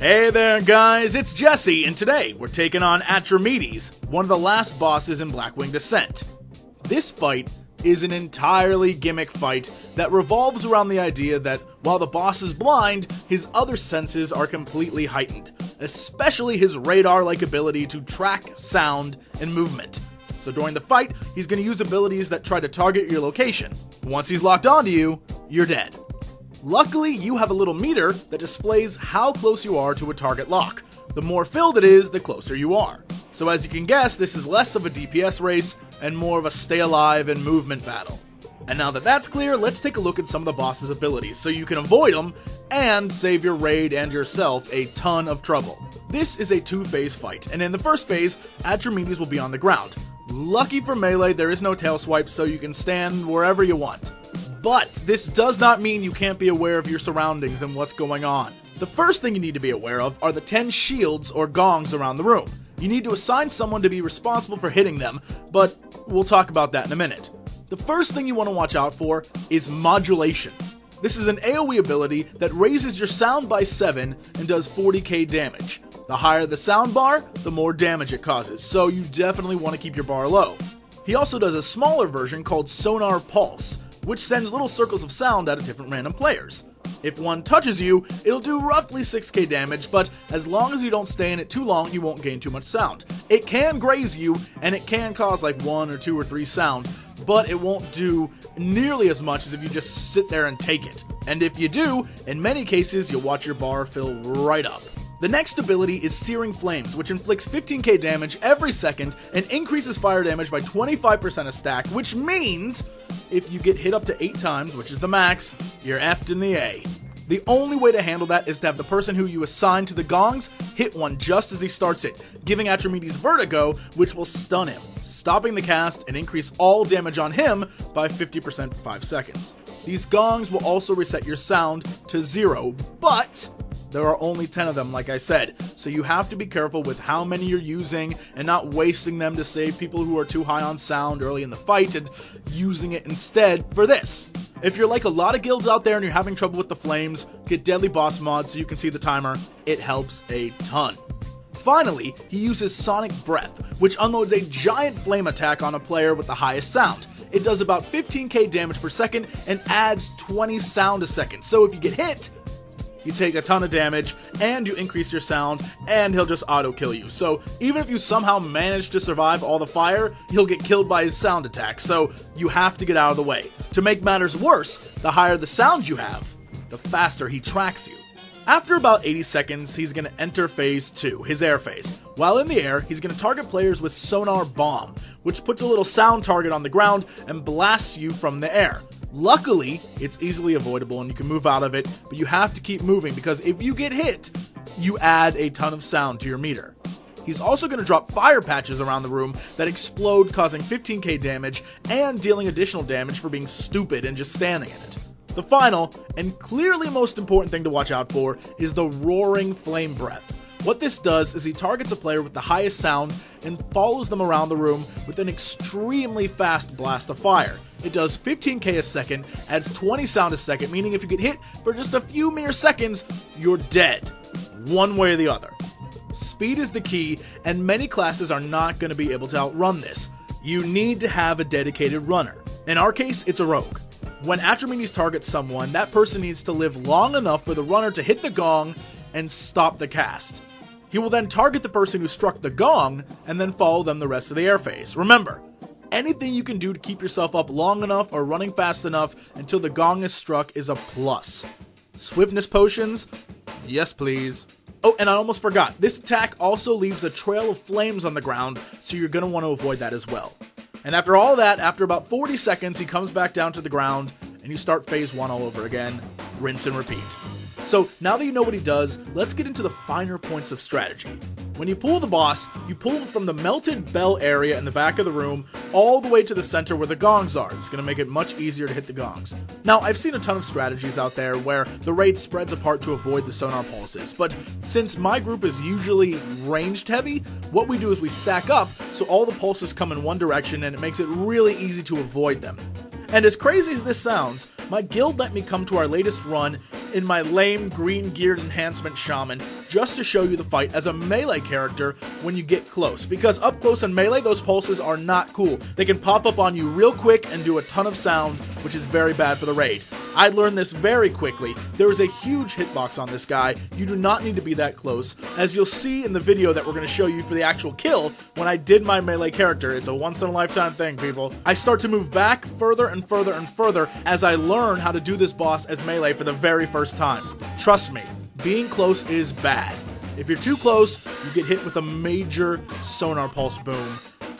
Hey there guys, it's Jesse, and today we're taking on Atramedes, one of the last bosses in Blackwing Descent. This fight is an entirely gimmick fight that revolves around the idea that while the boss is blind, his other senses are completely heightened, especially his radar-like ability to track sound and movement. So during the fight, he's going to use abilities that try to target your location. Once he's locked onto you, you're dead. Luckily, you have a little meter that displays how close you are to a target lock. The more filled it is, the closer you are. So as you can guess, this is less of a DPS race and more of a stay alive and movement battle. And now that that's clear, let's take a look at some of the boss's abilities so you can avoid them and save your raid and yourself a ton of trouble. This is a two-phase fight, and in the first phase, Atramedes will be on the ground. Lucky for melee, there is no tail swipe, so you can stand wherever you want. But this does not mean you can't be aware of your surroundings and what's going on. The first thing you need to be aware of are the 10 shields or gongs around the room. You need to assign someone to be responsible for hitting them, but we'll talk about that in a minute. The first thing you want to watch out for is modulation. This is an AoE ability that raises your sound by 7 and does 40k damage. The higher the sound bar, the more damage it causes, so you definitely want to keep your bar low. He also does a smaller version called Sonar Pulse, which sends little circles of sound at different random players. If one touches you, it'll do roughly 6k damage, but as long as you don't stay in it too long, you won't gain too much sound. It can graze you, and it can cause like 1 or 2 or 3 sound, but it won't do nearly as much as if you just sit there and take it. And if you do, in many cases, you'll watch your bar fill right up. The next ability is Searing Flames, which inflicts 15k damage every second and increases fire damage by 25% a stack, which means if you get hit up to 8 times, which is the max, you're effed in the A. The only way to handle that is to have the person who you assign to the gongs hit one just as he starts it, giving Atramedes vertigo, which will stun him, stopping the cast and increase all damage on him by 50% for 5 seconds. These gongs will also reset your sound to 0, but there are only 10 of them, like I said, so you have to be careful with how many you're using and not wasting them to save people who are too high on sound early in the fight and using it instead for this. If you're like a lot of guilds out there and you're having trouble with the flames, get Deadly Boss Mod so you can see the timer. It helps a ton. Finally, he uses Sonic Breath, which unloads a giant flame attack on a player with the highest sound. It does about 15k damage per second and adds 20 sound a second, so if you get hit, you take a ton of damage, and you increase your sound, and he'll just auto-kill you. So even if you somehow manage to survive all the fire, you'll get killed by his sound attack, so you have to get out of the way. To make matters worse, the higher the sound you have, the faster he tracks you. After about 80 seconds, he's going to enter phase 2, his air phase. While in the air, he's going to target players with Sonar Bomb, which puts a little sound target on the ground and blasts you from the air. Luckily, it's easily avoidable and you can move out of it, but you have to keep moving because if you get hit, you add a ton of sound to your meter. He's also going to drop fire patches around the room that explode, causing 15k damage and dealing additional damage for being stupid and just standing in it. The final, and clearly most important thing to watch out for, is the Roaring Flame Breath. What this does is he targets a player with the highest sound and follows them around the room with an extremely fast blast of fire. It does 15k a second, adds 20 sound a second, meaning if you get hit for just a few mere seconds, you're dead. One way or the other. Speed is the key, and many classes are not going to be able to outrun this. You need to have a dedicated runner. In our case, it's a rogue. When Atramedes targets someone, that person needs to live long enough for the runner to hit the gong and stop the cast. He will then target the person who struck the gong and then follow them the rest of the air phase. Remember, anything you can do to keep yourself up long enough or running fast enough until the gong is struck is a plus. Swiftness potions? Yes, please. Oh, and I almost forgot, this attack also leaves a trail of flames on the ground, so you're going to want to avoid that as well. And after all that, after about 40 seconds, he comes back down to the ground, and you start phase 1 all over again. Rinse and repeat. So now that you know what he does, let's get into the finer points of strategy. When you pull the boss, you pull him from the melted bell area in the back of the room all the way to the center where the gongs are. It's going to make it much easier to hit the gongs. Now, I've seen a ton of strategies out there where the raid spreads apart to avoid the sonar pulses, but since my group is usually ranged heavy, what we do is we stack up so all the pulses come in one direction and it makes it really easy to avoid them. And as crazy as this sounds, my guild let me come to our latest run in my lame green geared enhancement shaman just to show you the fight as a melee character when you get close, because up close and melee those pulses are not cool. They can pop up on you real quick and do a ton of sound, which is very bad for the raid. I learned this very quickly. There is a huge hitbox on this guy. You do not need to be that close. As you'll see in the video that we're going to show you for the actual kill, when I did my melee character, it's a once in a lifetime thing, people. I start to move back further and further and further as I learn how to do this boss as melee for the very first time. Trust me, being close is bad. If you're too close, you get hit with a major sonar pulse boom.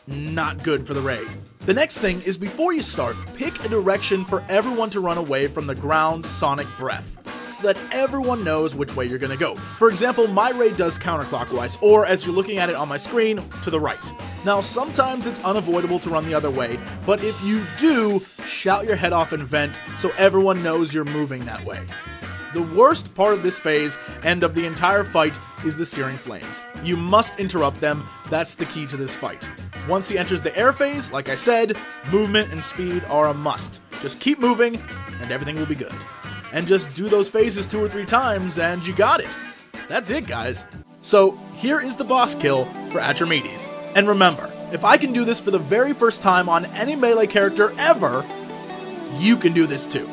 Not good for the raid. The next thing is, before you start, pick a direction for everyone to run away from the ground sonic breath, so that everyone knows which way you're gonna go. For example, my raid does counterclockwise, or as you're looking at it on my screen, to the right. Now, sometimes it's unavoidable to run the other way, but if you do, shout your head off and vent so everyone knows you're moving that way. The worst part of this phase, and of the entire fight, is the searing flames. You must interrupt them. That's the key to this fight. Once he enters the air phase, like I said, movement and speed are a must. Just keep moving, and everything will be good. And just do those phases 2 or 3 times, and you got it. That's it, guys. So, here is the boss kill for Atramedes. And remember, if I can do this for the very first time on any melee character ever, you can do this too.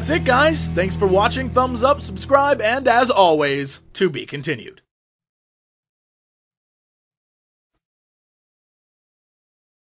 that's it, guys. Thanks for watching, thumbs up, subscribe, and as always, to be continued.